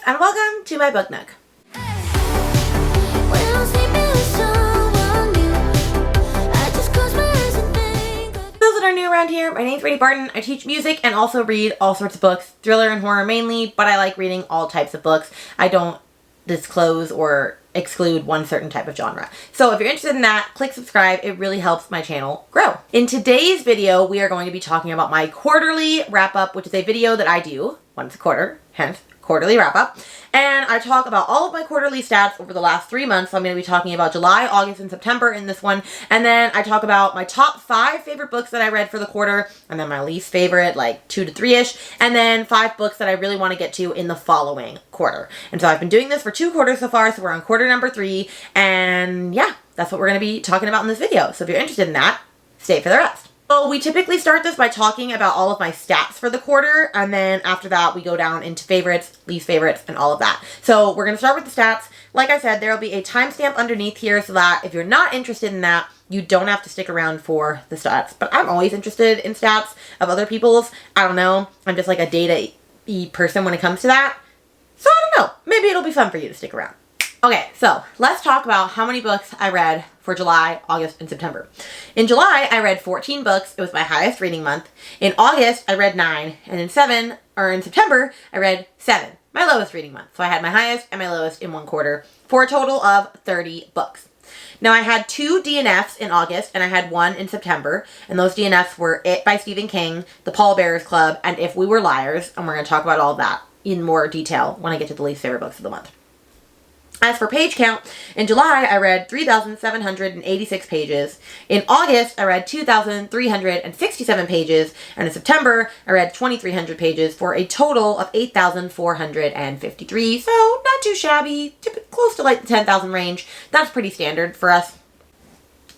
and welcome to my book nook. Those that are new around here, my name's Rainy Barton. I teach music and also read all sorts of books, thriller and horror mainly, but I like reading all types of books. I don't disclose or exclude one certain type of genre. So if you're interested in that, click subscribe. It really helps my channel grow. In today's video, we are going to be talking about my quarterly wrap-up, which is a video that I do once a quarter, hence quarterly wrap-up. And I talk about all of my quarterly stats over the last 3 months. So I'm going to be talking about July, August, and September in this one. And then I talk about my top 5 favorite books that I read for the quarter, and then my least favorite, like 2 to 3-ish, and then 5 books that I really want to get to in the following quarter. And so I've been doing this for 2 quarters so far, so we're on quarter number 3, and yeah, that's what we're going to be talking about in this video. So if you're interested in that, stay for the rest. So we typically start this by talking about all of my stats for the quarter, and then after that we go down into favorites, least favorites, and all of that. So we're going to start with the stats. Like I said, there will be a timestamp underneath here so that if you're not interested in that, you don't have to stick around for the stats. But I'm always interested in stats of other people's. I don't know. I'm just like a data-y person when it comes to that. So I don't know. Maybe it'll be fun for you to stick around. Okay, so let's talk about how many books I read for July, August, and September. In July, I read 14 books. It was my highest reading month. In August, I read 9. And in September, I read 7. My lowest reading month. So I had my highest and my lowest in one quarter for a total of 30 books. Now I had 2 DNFs in August and I had 1 in September. And those DNFs were It by Stephen King, The Pallbearers Club, and If We Were Liars. And we're going to talk about all of that in more detail when I get to the least favorite books of the month. As for page count, in July, I read 3,786 pages. In August, I read 2,367 pages. And in September, I read 2,300 pages for a total of 8,453. So not too shabby, close to like the 10,000 range. That's pretty standard for us.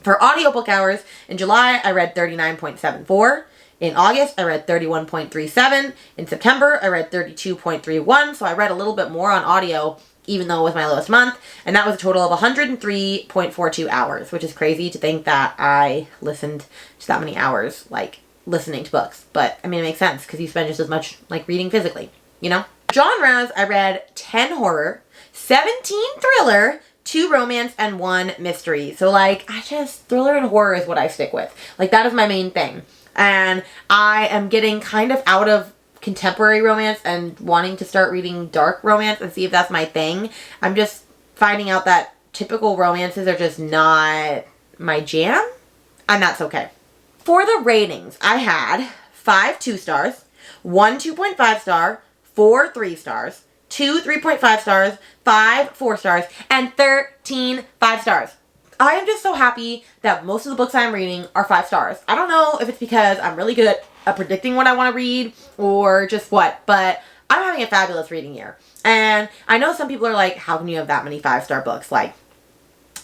For audiobook hours, in July, I read 39.74. In August, I read 31.37. In September, I read 32.31. So I read a little bit more on audio, even though it was my lowest month, and that was a total of 103.42 hours, which is crazy to think that I listened to that many hours, like, listening to books. But, I mean, it makes sense, because you spend just as much, like, reading physically, you know? Genres, I read 10 horror, 17 thriller, 2 romance, and 1 mystery. So, like, thriller and horror is what I stick with. Like, that is my main thing. And I am getting kind of out of contemporary romance and wanting to start reading dark romance and see if that's my thing. I'm just finding out that typical romances are just not my jam, and that's okay. For the ratings, I had 5 2 stars, 1 2.5 star, 4 3 stars, 2 3.5 stars, 5 4 stars, and 13 5 stars. I am just so happy that most of the books I'm reading are 5 stars. I don't know if it's because I'm really good at predicting what I want to read or just what, but I'm having a fabulous reading year. And I know some people are like, how can you have that many 5-star books? Like,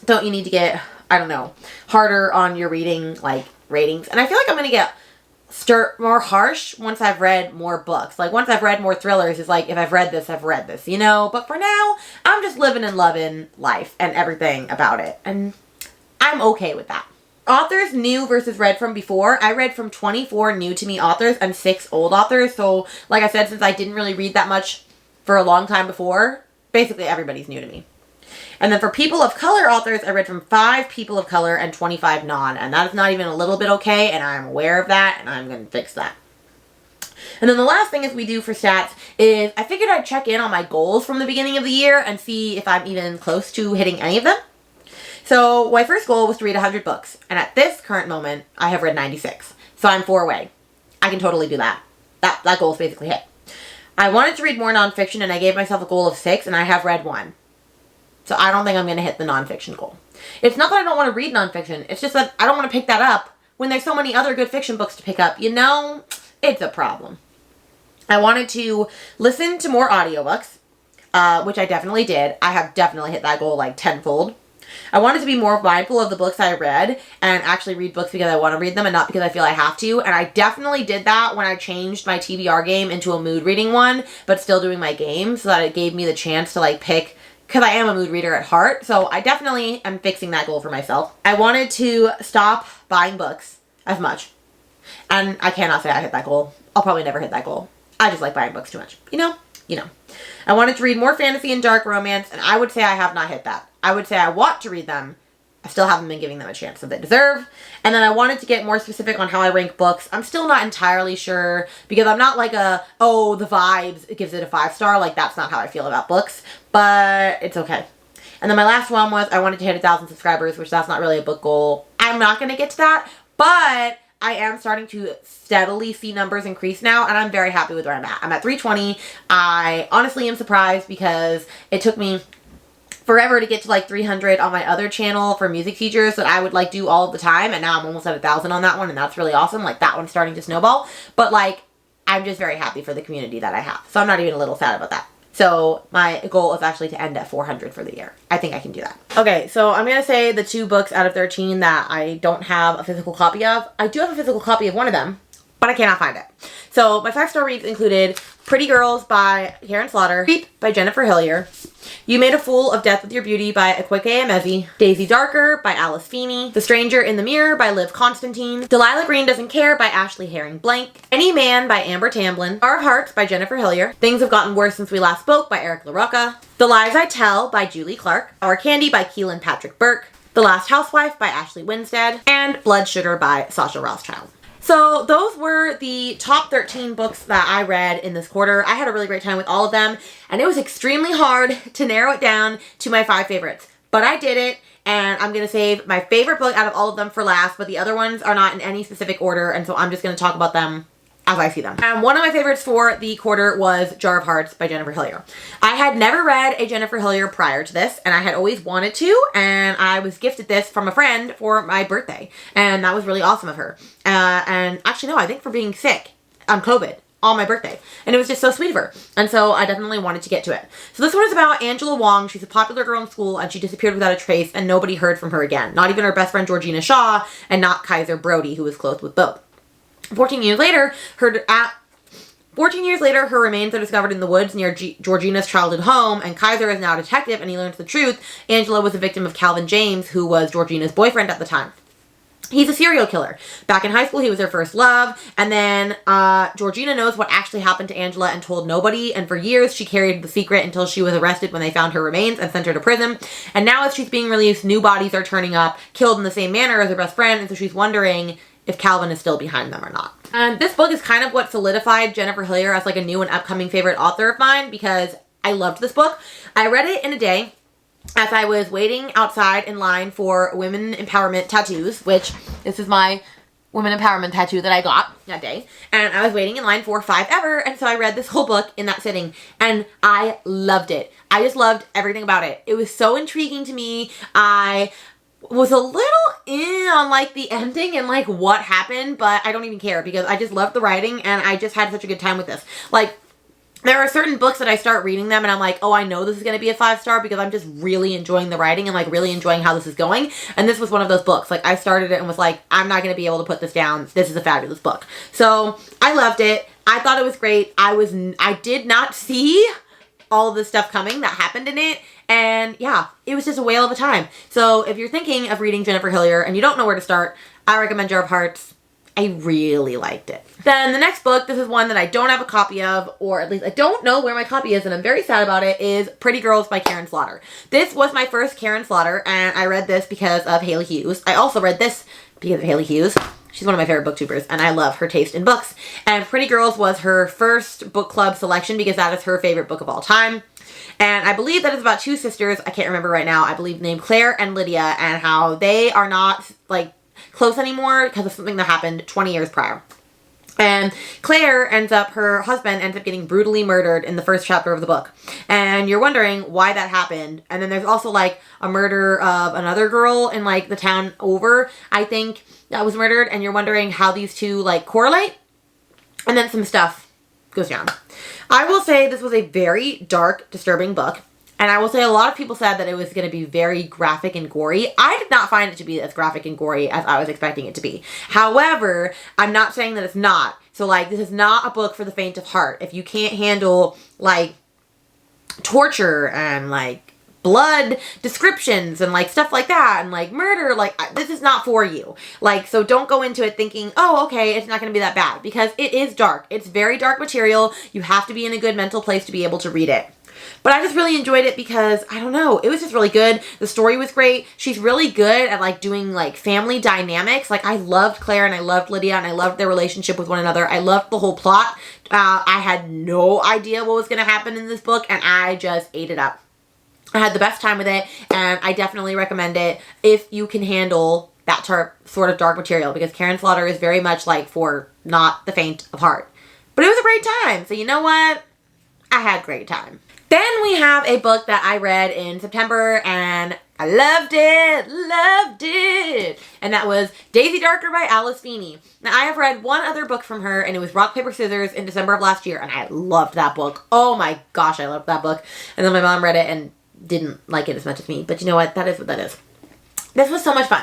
don't you need to get, I don't know, harder on your reading, like, ratings? And I feel like I'm going to get more harsh once I've read more books. Like, once I've read more thrillers, it's like, if I've read this, you know? But for now, I'm just living and loving life and everything about it. And I'm okay with that. Authors new versus read from before. I read from 24 new to me authors and 6 old authors. So, like I said, since I didn't really read that much for a long time before, basically everybody's new to me. And then for people of color authors, I read from 5 people of color and 25 non. And that is not even a little bit okay, and I'm aware of that, and I'm going to fix that. And then the last thing is we do for stats is I figured I'd check in on my goals from the beginning of the year and see if I'm even close to hitting any of them. So my first goal was to read 100 books. And at this current moment, I have read 96. So I'm 4 away. I can totally do that. That goal is basically hit. I wanted to read more nonfiction, and I gave myself a goal of 6, and I have read 1. So I don't think I'm going to hit the nonfiction goal. It's not that I don't want to read nonfiction. It's just that I don't want to pick that up when there's so many other good fiction books to pick up. You know, it's a problem. I wanted to listen to more audiobooks, which I definitely did. I have definitely hit that goal like tenfold. I wanted to be more mindful of the books I read and actually read books because I want to read them and not because I feel I have to. And I definitely did that when I changed my TBR game into a mood reading one, but still doing my game, so that it gave me the chance to like pick, because I am a mood reader at heart. So I definitely am fixing that goal for myself. I wanted to stop buying books as much. And I cannot say I hit that goal. I'll probably never hit that goal. I just like buying books too much. You know? you know. I wanted to read more fantasy and dark romance, and I would say I have not hit that. I would say I want to read them. I still haven't been giving them a chance that they deserve. And then I wanted to get more specific on how I rank books. I'm still not entirely sure because I'm not like oh, the vibes, it gives it a 5-star. Like, that's not how I feel about books, but it's okay. And then my last one was I wanted to hit 1,000 subscribers, which that's not really a book goal. I'm not going to get to that, but I am starting to steadily see numbers increase now, and I'm very happy with where I'm at. I'm at 320. I honestly am surprised because it took me forever to get to like 300 on my other channel for music teachers that I would like do all of the time, and now I'm almost at 1,000 on that one, and that's really awesome. Like, that one's starting to snowball, but like, I'm just very happy for the community that I have, so I'm not even a little sad about that. So my goal is actually to end at 400 for the year. I think I can do that. Okay, so I'm gonna say the 2 books out of 13 that I don't have a physical copy of. I do have a physical copy of one of them, but I cannot find it. So my 5-star reads included Pretty Girls by Karen Slaughter, Creep by Jennifer Hillier, You Made a Fool of Death with Your Beauty by Akwaeke Emezi, Daisy Darker by Alice Feeney, The Stranger in the Mirror by Liv Constantine, Delilah Green Doesn't Care by Ashley Herring Blank, Any Man by Amber Tamblyn, Jar of Hearts by Jennifer Hillier, Things Have Gotten Worse Since We Last Spoke by Eric LaRocca, The Lies I Tell by Julie Clark, Our Candy by Keelan Patrick Burke, The Last Housewife by Ashley Winstead, and Blood Sugar by Sasha Rothschild. So those were the top 13 books that I read in this quarter. I had a really great time with all of them, and it was extremely hard to narrow it down to my 5 favorites. But I did it, and I'm going to save my favorite book out of all of them for last, but the other ones are not in any specific order, and so I'm just going to talk about them as I see them. And one of my favorites for the quarter was Jar of Hearts by Jennifer Hillier. I had never read a Jennifer Hillier prior to this, and I had always wanted to, and I was gifted this from a friend for my birthday, and that was really awesome of her. And actually, no, I think for being sick on COVID on my birthday, and it was just so sweet of her, and so I definitely wanted to get to it. So this one is about Angela Wong. She's a popular girl in school, and she disappeared without a trace, and nobody heard from her again. Not even her best friend Georgina Shaw, and not Kaiser Brody, who was close with both. 14 years later, her remains are discovered in the woods near Georgina's childhood home, and Kaiser is now a detective, and he learns the truth. Angela was a victim of Calvin James, who was Georgina's boyfriend at the time. He's a serial killer. Back in high school, he was her first love, and then Georgina knows what actually happened to Angela and told nobody, and for years she carried the secret until she was arrested when they found her remains and sent her to prison. And now as she's being released, new bodies are turning up, killed in the same manner as her best friend, and so she's wondering if Calvin is still behind them or not. And this book is kind of what solidified Jennifer Hillier as like a new and upcoming favorite author of mine, because I loved this book. I read it in a day as I was waiting outside in line for women empowerment tattoos, which this is my women empowerment tattoo that I got that day. And I was waiting in line for 5 ever, and so I read this whole book in that sitting, and I loved it. I just loved everything about it. It was so intriguing to me. I was a little in on like the ending and like what happened, but I don't even care because I just loved the writing, and I just had such a good time with this. Like, there are certain books that I start reading them and I'm like, oh, I know this is going to be a 5-star because I'm just really enjoying the writing and like really enjoying how this is going. And this was one of those books. Like, I started it and was like, I'm not going to be able to put this down. This is a fabulous book. So I loved it. I thought it was great. I did not see all of the stuff coming that happened in it. And yeah, it was just a whale of a time. So if you're thinking of reading Jennifer Hillier and you don't know where to start, I recommend Jar of Hearts. I really liked it. Then the next book, this is one that I don't have a copy of, or at least I don't know where my copy is, and I'm very sad about it, is Pretty Girls by Karen Slaughter. This was my first Karen Slaughter, and I read this because of Haley Hughes. I also read this because of Haley Hughes. She's one of my favorite booktubers, and I love her taste in books. And Pretty Girls was her first book club selection because that is her favorite book of all time. And I believe that it's about 2 sisters, I can't remember right now, I believe named Claire and Lydia, and how they are not, like, close anymore because of something that happened 20 years prior. And Claire her husband ends up getting brutally murdered in the first chapter of the book. And you're wondering why that happened. And then there's also like a murder of another girl in like the town over, I think, that was murdered. And you're wondering how these two like correlate. And then some stuff goes down. I will say this was a very dark, disturbing book. And I will say a lot of people said that it was going to be very graphic and gory. I did not find it to be as graphic and gory as I was expecting it to be. However, I'm not saying that it's not. So, like, this is not a book for the faint of heart. If you can't handle, like, torture and, like, blood descriptions and like stuff like that and like murder. Like, this is not for you. Like, so don't go into it thinking, oh, okay, it's not going to be that bad, because it is dark. It's very dark material. You have to be in a good mental place to be able to read it. But I just really enjoyed it because, I don't know, it was just really good. The story was great. She's really good at like doing like family dynamics. Like, I loved Claire and I loved Lydia and I loved their relationship with one another. I loved the whole plot. I had no idea what was going to happen in this book and I just ate it up. I had the best time with it, and I definitely recommend it if you can handle that sort of dark material, because Karen Slaughter is very much like for not the faint of heart. But it was a great time, so you know what? I had a great time. Then we have a book that I read in September, and I loved it, and that was Daisy Darker by Alice Feeney. Now, I have read one other book from her, and it was Rock, Paper, Scissors in December of last year, and I loved that book. Oh my gosh, I loved that book. And then my mom read it and didn't like it as much as me, but you know what? That is what that is. This was so much fun.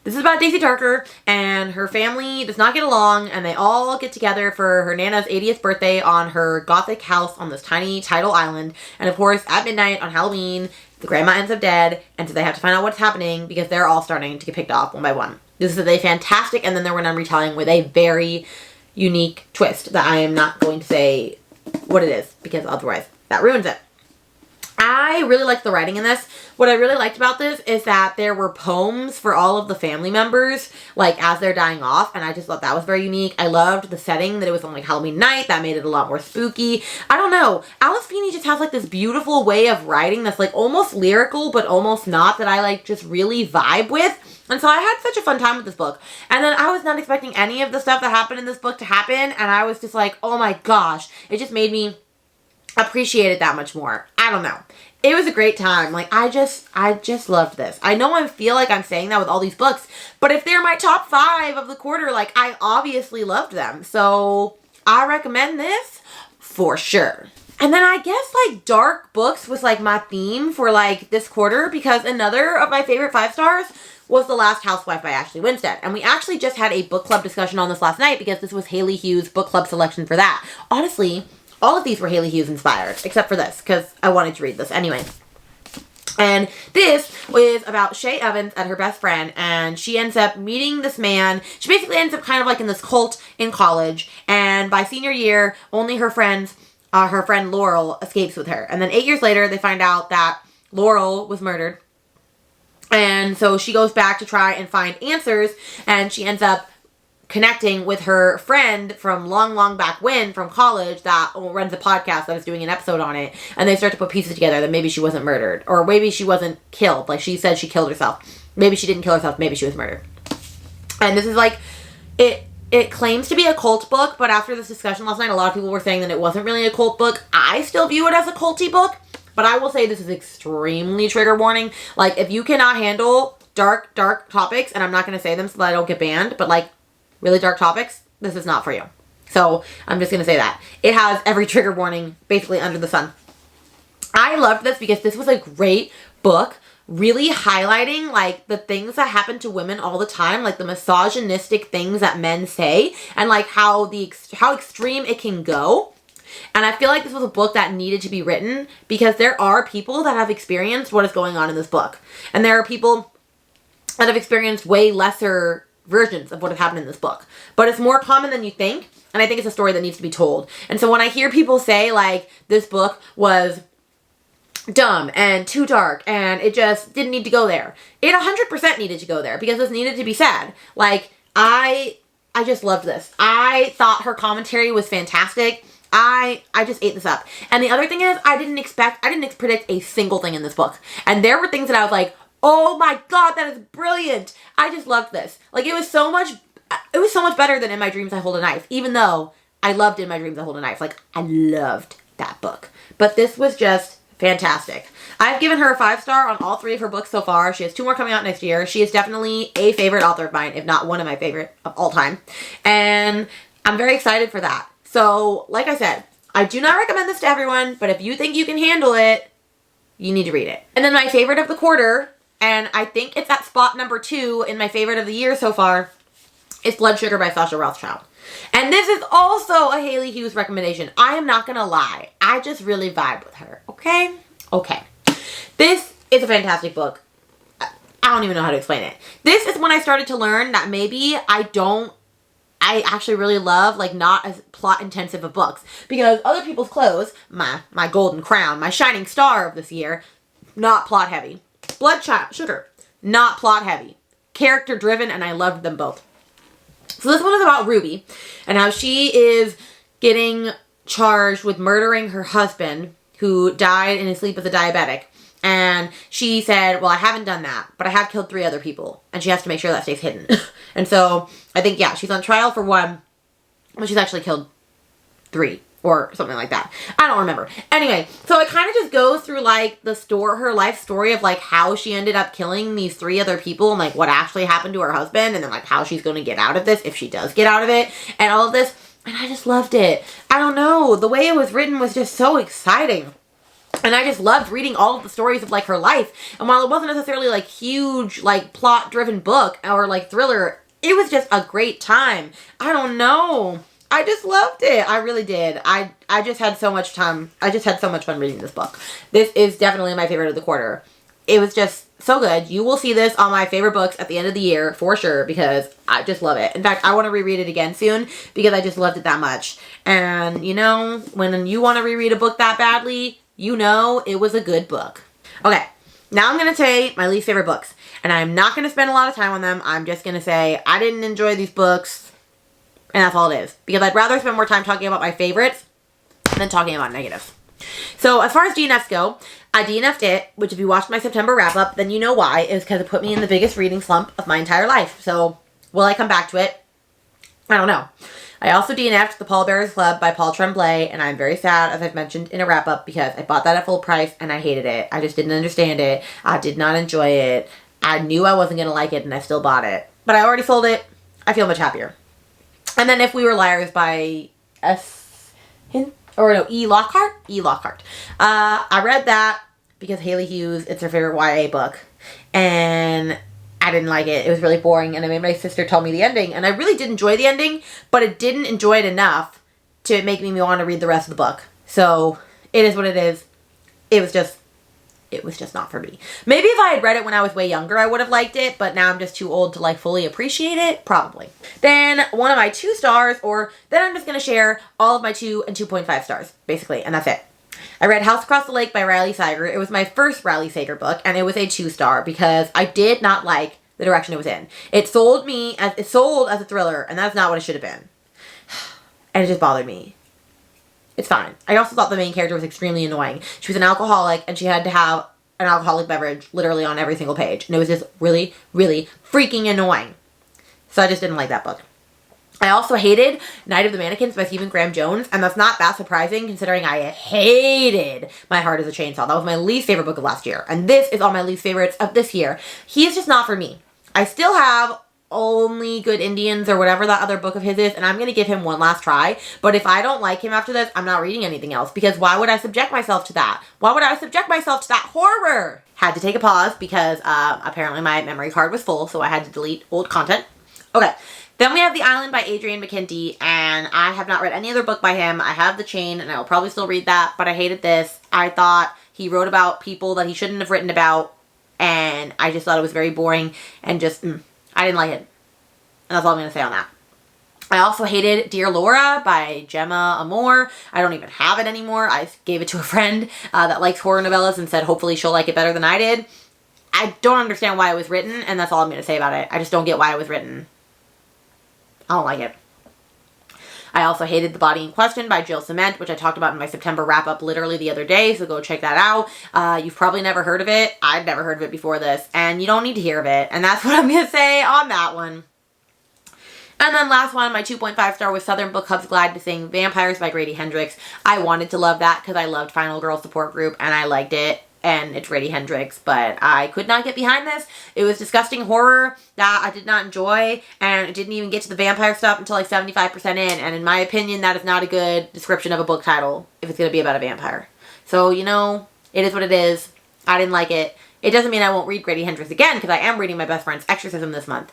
This is about Daisy Darker, and her family does not get along, and they all get together for her Nana's 80th birthday on her gothic house on this tiny tidal island. And of course, at midnight on Halloween, the grandma ends up dead, and so they have to find out what's happening because they're all starting to get picked off one by one. This is a fantastic and then there were none retelling with a very unique twist that I am not going to say what it is, because otherwise that ruins it. I really liked the writing in this. What I really liked about this is that there were poems for all of the family members, like, as they're dying off, and I just thought that was very unique. I loved the setting, that it was on, like, Halloween night. That made it a lot more spooky. I don't know. Alice Feeney just has, like, this beautiful way of writing that's, like, almost lyrical, but almost not, that I, like, just really vibe with. And so I had such a fun time with this book. And then I was not expecting any of the stuff that happened in this book to happen, and I was just like, oh my gosh. It just made me appreciate it that much more. I don't know. It was a great time. Like, I just loved this. I know I feel like I'm saying that with all these books, but if they're my top 5 of the quarter, like, I obviously loved them. So I recommend this for sure. And then I guess, like, dark books was, like, my theme for, like, this quarter, because another of my favorite 5 stars was The Last Housewife by Ashley Winstead. And we actually just had a book club discussion on this last night, because this was Haley Hughes' book club selection for that. Honestly, all of these were Haley Hughes inspired, except for this, because I wanted to read this anyway. And this was about Shay Evans and her best friend, and she ends up meeting this man. She basically ends up kind of like in this cult in college, and by senior year, only her friend Laurel escapes with her. And then 8 years later, they find out that Laurel was murdered. And so she goes back to try and find answers, and she ends up connecting with her friend from long back when, from college, that runs a podcast that is doing an episode on it, and they start to put pieces together that maybe she wasn't murdered, or maybe she wasn't killed. Like, she said she killed herself. Maybe she didn't kill herself. Maybe she was murdered. And this is like, it claims to be a cult book, but after this discussion last night, a lot of people were saying that it wasn't really a cult book. I still view it as a culty book, but I will say this is extremely trigger warning. Like, if you cannot handle dark topics, and I'm not going to say them so that I don't get banned, but like, really dark topics, this is not for you. So I'm just going to say that. It has every trigger warning basically under the sun. I loved this because this was a great book, really highlighting like the things that happen to women all the time, like the misogynistic things that men say, and like how extreme it can go. And I feel like this was a book that needed to be written, because there are people that have experienced what is going on in this book. And there are people that have experienced way lesser versions of what has happened in this book, but it's more common than you think, and I think it's a story that needs to be told. And so when I hear people say like this book was dumb and too dark and it just didn't need to go there, it 100% needed to go there, because this needed to be said. Like, I just loved this. I thought her commentary was fantastic. I just ate this up. And the other thing is, I didn't predict a single thing in this book, and there were things that I was like, oh my god, that is brilliant. I just loved this. Like, it was so much better than In My Dreams I Hold a Knife, even though I loved In My Dreams I Hold a Knife. Like, I loved that book. But this was just fantastic. I've given her a 5-star on all 3 of her books so far. She has 2 more coming out next year. She is definitely a favorite author of mine, if not one of my favorite of all time. And I'm very excited for that. So, like I said, I do not recommend this to everyone, but if you think you can handle it, you need to read it. And then my favorite of the quarter, and I think it's at spot number 2 in my favorite of the year so far, is Blood Sugar by Sasha Rothschild. And this is also a Haley Hughes recommendation. I am not gonna lie. I just really vibe with her. Okay? Okay. This is a fantastic book. I don't even know how to explain it. This is when I started to learn that maybe I actually really love, like, not as plot intensive of books. Because Other People's Clothes, my golden crown, my shining star of this year, not plot heavy. Blood Sugar, not plot heavy. Character driven, and I loved them both. So this one is about Ruby and how she is getting charged with murdering her husband, who died in his sleep as a diabetic. And she said, well, I haven't done that, but I have killed 3 other people. And she has to make sure that stays hidden. And so I think, yeah, she's on trial for 1, but she's actually killed 3 or something like that. I don't remember. Anyway, so it kind of just goes through, like, her life story of, like, how she ended up killing these 3 other people and, like, what actually happened to her husband, and then, like, how she's going to get out of this if she does get out of it, and all of this. And I just loved it. I don't know. The way it was written was just so exciting. And I just loved reading all of the stories of, like, her life. And while it wasn't necessarily, like, huge, like, plot-driven book or, like, thriller, it was just a great time. I don't know. I just loved it. I really did. I just had so much time. I just had so much fun reading this book. This is definitely my favorite of the quarter. It was just so good. You will see this on my favorite books at the end of the year for sure, because I just love it. In fact, I want to reread it again soon because I just loved it that much. And, you know, when you want to reread a book that badly, you know it was a good book. Okay, now I'm going to say my least favorite books. And I'm not going to spend a lot of time on them. I'm just going to say I didn't enjoy these books. And that's all it is. Because I'd rather spend more time talking about my favorites than talking about negatives. So as far as DNFs go, I DNF'd it, which if you watched my September wrap-up, then you know why. It was because it put me in the biggest reading slump of my entire life. So will I come back to it? I don't know. I also DNF'd The Pallbearers Club by Paul Tremblay, and I'm very sad, as I've mentioned in a wrap-up, because I bought that at full price and I hated it. I just didn't understand it. I did not enjoy it. I knew I wasn't going to like it, and I still bought it. But I already sold it. I feel much happier. And then If We Were Liars by E. Lockhart? E. Lockhart. I read that because Haley Hughes, it's her favorite YA book. And I didn't like it. It was really boring. And I made my sister tell me the ending. And I really did enjoy the ending, but it didn't enjoy it enough to make me want to read the rest of the book. So it is what it is. It was just not for me. Maybe if I had read it when I was way younger, I would have liked it, but now I'm just too old to, like, fully appreciate it. Probably. Then one of my 2 stars, then I'm just going to share all of my 2 and 2.5 stars, basically, and that's it. I read House Across the Lake by Riley Sager. It was my first Riley Sager book, and it was a 2-star because I did not like the direction it was in. It sold as a thriller, and that's not what it should have been. And it just bothered me. It's fine. I also thought the main character was extremely annoying. She was an alcoholic, and she had to have an alcoholic beverage literally on every single page. And it was just really, really freaking annoying. So I just didn't like that book. I also hated Night of the Mannequins by Stephen Graham Jones, and that's not that surprising considering I hated My Heart is a Chainsaw. That was my least favorite book of last year, and this is on my least favorites of this year. He's just not for me. I still have Only Good Indians or whatever that other book of his is, and I'm going to give him one last try. But if I don't like him after this, I'm not reading anything else, because why would I subject myself to that? Why would I subject myself to that horror? Had to take a pause because apparently my memory card was full, so I had to delete old content. Okay, then we have The Island by Adrian McKenty, and I have not read any other book by him. I have The Chain, and I will probably still read that, but I hated this. I thought he wrote about people that he shouldn't have written about, and I just thought it was very boring, and just, I didn't like it. And that's all I'm going to say on that. I also hated Dear Laura by Gemma Amor. I don't even have it anymore. I gave it to a friend that likes horror novellas and said hopefully she'll like it better than I did. I don't understand why it was written, and that's all I'm going to say about it. I just don't get why it was written. I don't like it. I also hated The Body in Question by Jill Cement, which I talked about in my September wrap-up literally the other day, so go check that out. You've probably never heard of it. I'd never heard of it before this, and you don't need to hear of it, and that's what I'm going to say on that one. And then last one, my 2.5 star was Southern Book Club's Glad to Sing Vampires by Grady Hendrix. I wanted to love that because I loved Final Girl Support Group, and I liked it. And it's Grady Hendrix, but I could not get behind this. It was disgusting horror that I did not enjoy, and it didn't even get to the vampire stuff until like 75% in, and in my opinion, that is not a good description of a book title if it's going to be about a vampire. So, you know, it is what it is. I didn't like it. It doesn't mean I won't read Grady Hendrix again, because I am reading my best friend's Exorcism this month,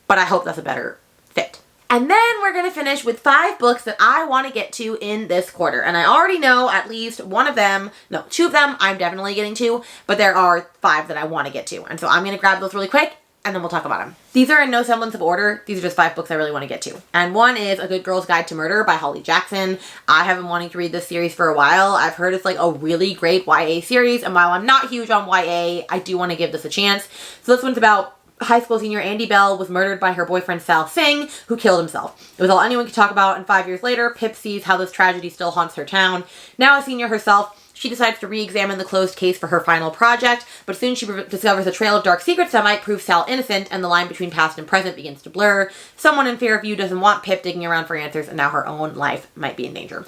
but I hope that's a better fit. And then we're going to finish with 5 books that I want to get to in this quarter. And I already know at least one of them, no, 2 of them I'm definitely getting to, but there are 5 that I want to get to. And so I'm going to grab those really quick and then we'll talk about them. These are in no semblance of order. These are just 5 books I really want to get to. And one is A Good Girl's Guide to Murder by Holly Jackson. I have been wanting to read this series for a while. I've heard it's like a really great YA series. And while I'm not huge on YA, I do want to give this a chance. So this one's about high school senior Andy Bell was murdered by her boyfriend Sal Singh, who killed himself. It was all anyone could talk about, and 5 years later, Pip sees how this tragedy still haunts her town. Now a senior herself, she decides to re-examine the closed case for her final project, but soon she discovers a trail of dark secrets that might prove Sal innocent, and the line between past and present begins to blur. Someone in fear of you doesn't want Pip digging around for answers, and now her own life might be in danger.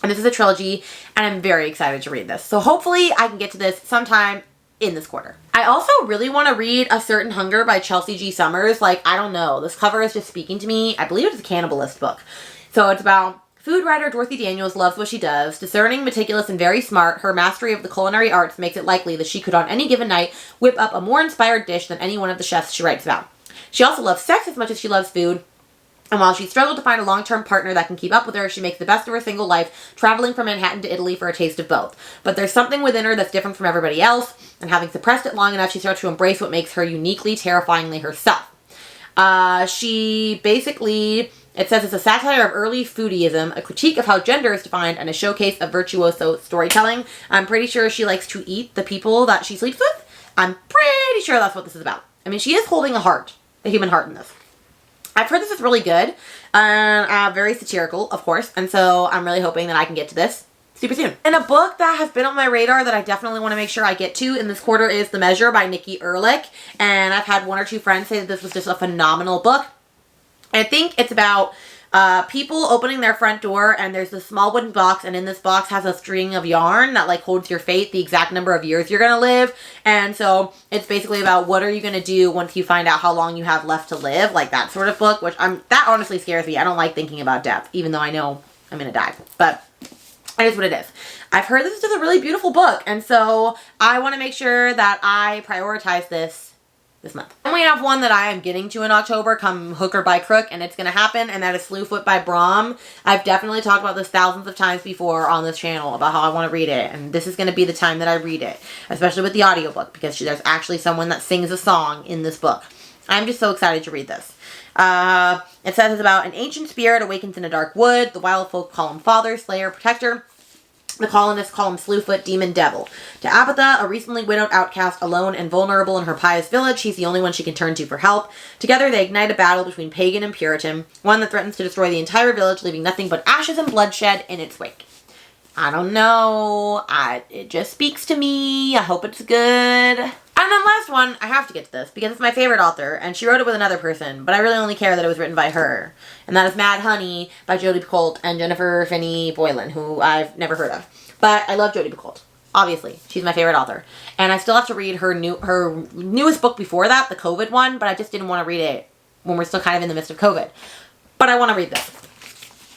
And this is a trilogy, and I'm very excited to read this. So hopefully I can get to this sometime in this quarter. I also really want to read A Certain Hunger by Chelsea G. Summers. Like, I don't know. This cover is just speaking to me. I believe it's a cannibalist book. So it's about food writer Dorothy Daniels loves what she does. Discerning, meticulous, and very smart, her mastery of the culinary arts makes it likely that she could on any given night whip up a more inspired dish than any one of the chefs she writes about. She also loves sex as much as she loves food. And while she struggled to find a long-term partner that can keep up with her, she makes the best of her single life, traveling from Manhattan to Italy for a taste of both. But there's something within her that's different from everybody else, and having suppressed it long enough, she starts to embrace what makes her uniquely, terrifyingly herself. She basically, it says it's a satire of early foodieism, a critique of how gender is defined, and a showcase of virtuoso storytelling. I'm pretty sure she likes to eat the people that she sleeps with. I'm pretty sure that's what this is about. I mean, she is holding a heart, a human heart in this. I've heard this is really good, very satirical, of course, and so I'm really hoping that I can get to this super soon. And a book that has been on my radar that I definitely want to make sure I get to in this quarter is The Measure by Nikki Erlich, and I've had 1 or 2 friends say that this was just a phenomenal book. I think it's about people opening their front door, and there's this small wooden box, and in this box has a string of yarn that like holds your fate, the exact number of years you're gonna live. And so it's basically about what are you gonna do once you find out how long you have left to live, like that sort of book, which that honestly scares me. I don't like thinking about death, even though I know I'm gonna die, but it is what it is. I've heard this is just a really beautiful book, and so I want to make sure that I prioritize this month. And we have one that I am getting to in October, come hook or by crook, and it's going to happen, and that is Slewfoot by Brahm. I've definitely talked about this thousands of times before on this channel about how I want to read it, and this is going to be the time that I read it, especially with the audiobook, because there's actually someone that sings a song in this book. I'm just so excited to read this. It says it's about an ancient spirit awakens in a dark wood. The wild folk call him father, slayer, protector. The colonists call him Slewfoot, demon, devil. To Abatha, a recently widowed outcast, alone and vulnerable in her pious village, he's the only one she can turn to for help. Together, they ignite a battle between pagan and Puritan, one that threatens to destroy the entire village, leaving nothing but ashes and bloodshed in its wake. I don't know. It just speaks to me. I hope it's good. And then last one, I have to get to this because it's my favorite author, and she wrote it with another person, but I really only care that it was written by her. And that is Mad Honey by Jodi Picoult and Jennifer Finney Boylan, who I've never heard of. But I love Jodi Picoult. Obviously, she's my favorite author. And I still have to read her newest book before that, the COVID one, but I just didn't want to read it when we're still kind of in the midst of COVID. But I want to read this.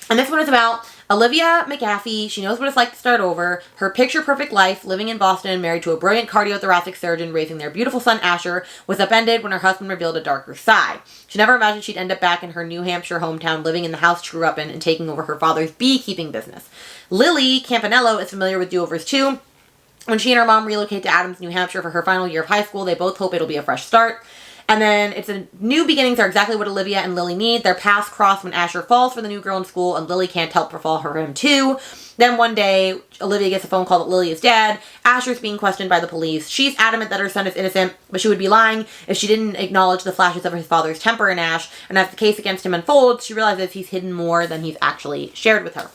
And this one is about Olivia McAfee. She knows what it's like to start over. Her picture-perfect life, living in Boston, married to a brilliant cardiothoracic surgeon, raising their beautiful son Asher, was upended when her husband revealed a darker side. She never imagined she'd end up back in her New Hampshire hometown, living in the house she grew up in and taking over her father's beekeeping business. Lily Campanello is familiar with do-overs too. When she and her mom relocate to Adams, New Hampshire for her final year of high school, they both hope it'll be a fresh start. And then it's a new beginnings are exactly what Olivia and Lily need. Their paths cross when Asher falls for the new girl in school, and Lily can't help but fall for him too. Then one day, Olivia gets a phone call that Lily is dead. Asher's being questioned by the police. She's adamant that her son is innocent, but she would be lying if she didn't acknowledge the flashes of his father's temper in Ash. And as the case against him unfolds, she realizes he's hidden more than he's actually shared with her.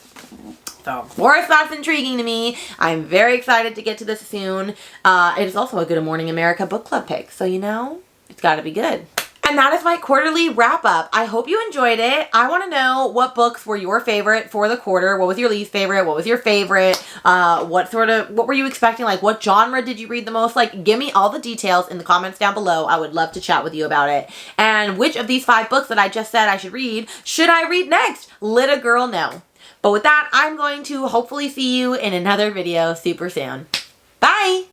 So, of course, that's intriguing to me. I'm very excited to get to this soon. It is also a Good Morning America book club pick, so you know, it's got to be good. And that is my quarterly wrap up. I hope you enjoyed it. I want to know what books were your favorite for the quarter. What was your least favorite? What was your favorite? What were you expecting? Like, what genre did you read the most? Like, give me all the details in the comments down below. I would love to chat with you about it. And which of these 5 books that I just said I should I read next? Let a girl know. But with that, I'm going to hopefully see you in another video super soon. Bye!